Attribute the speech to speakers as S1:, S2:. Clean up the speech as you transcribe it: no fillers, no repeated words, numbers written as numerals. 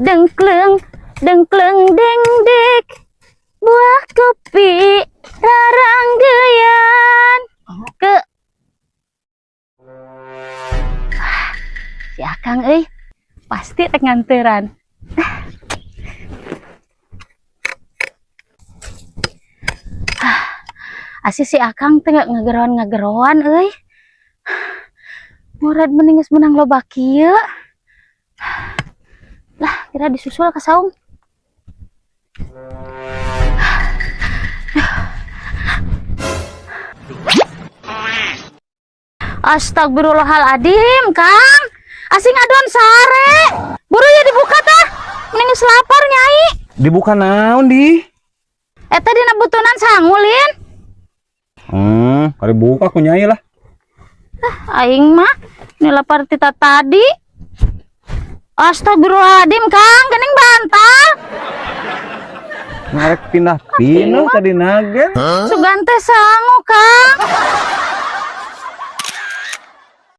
S1: Dengkleng, dengkleng, deng dek, buah kopi, raranggeyan. Ke si Akang pasti rek nganteran. Asih si Akang teh ngageroan Murad meninges menang loba kieu. Lah, kira disusul ka saung. Astagfirullahaladzim, Kang. Asing aduan sare. Buru ya dibuka tah. Meninges lapar nyai.
S2: Dibuka naon di?
S1: Eta dina butunan sangulin.
S2: Kali buka aku nyai lah.
S1: Aing mah ini lapar tita tadi. Astagfirullahaladzim, Kang, gening bantal.
S2: Ngarek pindah tadi nagen.
S1: Sugan teh sangu, Kang.